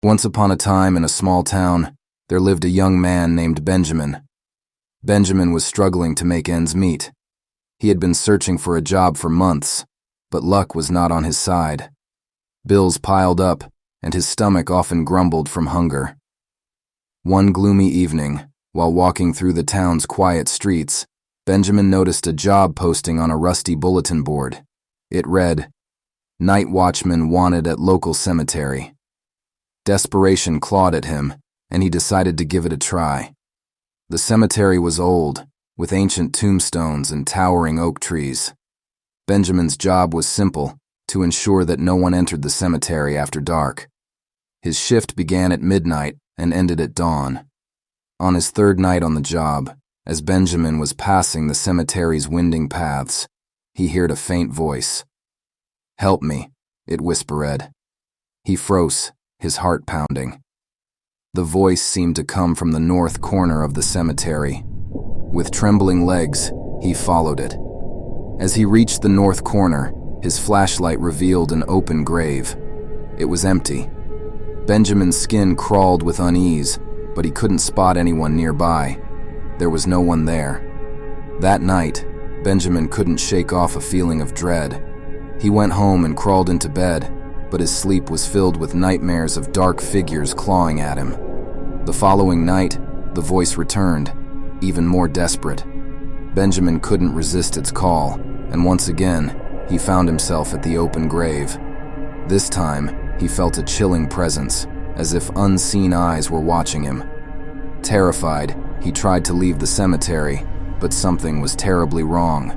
Once upon a time in a small town, there lived a young man named Benjamin. Benjamin was struggling to make ends meet. He had been searching for a job for months, but luck was not on his side. Bills piled up, and his stomach often grumbled from hunger. One gloomy evening, while walking through the town's quiet streets, Benjamin noticed a job posting on a rusty bulletin board. It read, "Night watchman wanted at local cemetery." Desperation clawed at him, and he decided to give it a try. The cemetery was old, with ancient tombstones and towering oak trees. Benjamin's job was simple, to ensure that no one entered the cemetery after dark. His shift began at midnight and ended at dawn. On his third night on the job, as Benjamin was passing the cemetery's winding paths, he heard a faint voice. "Help me," it whispered. He froze, his heart pounding. The voice seemed to come from the north corner of the cemetery. With trembling legs, he followed it. As he reached the north corner, his flashlight revealed an open grave. It was empty. Benjamin's skin crawled with unease, but he couldn't spot anyone nearby. There was no one there. That night, Benjamin couldn't shake off a feeling of dread. He went home and crawled into bed, but his sleep was filled with nightmares of dark figures clawing at him. The following night, the voice returned, even more desperate. Benjamin couldn't resist its call, and once again, he found himself at the open grave. This time, he felt a chilling presence, as if unseen eyes were watching him. Terrified, he tried to leave the cemetery, but something was terribly wrong.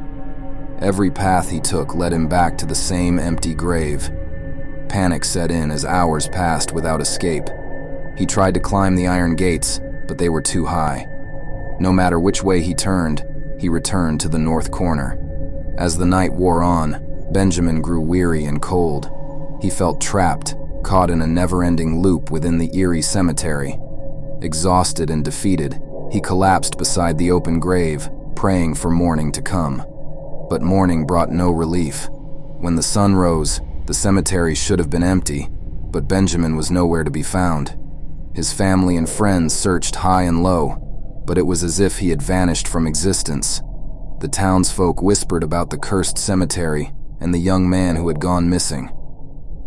Every path he took led him back to the same empty grave. Panic set in as hours passed without escape. He tried to climb the iron gates, but they were too high. No matter which way he turned, he returned to the north corner. As the night wore on, Benjamin grew weary and cold. He felt trapped, caught in a never-ending loop within the eerie cemetery. Exhausted and defeated, he collapsed beside the open grave, praying for morning to come. But morning brought no relief. When the sun rose, the cemetery should have been empty, but Benjamin was nowhere to be found. His family and friends searched high and low, but it was as if he had vanished from existence. The townsfolk whispered about the cursed cemetery and the young man who had gone missing.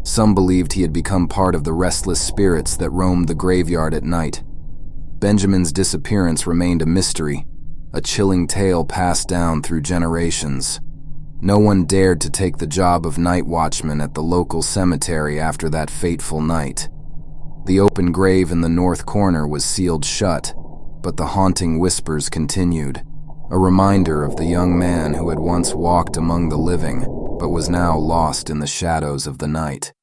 Some believed he had become part of the restless spirits that roamed the graveyard at night. Benjamin's disappearance remained a mystery, a chilling tale passed down through generations. No one dared to take the job of night watchman at the local cemetery after that fateful night. The open grave in the north corner was sealed shut, but the haunting whispers continued, a reminder of the young man who had once walked among the living, but was now lost in the shadows of the night.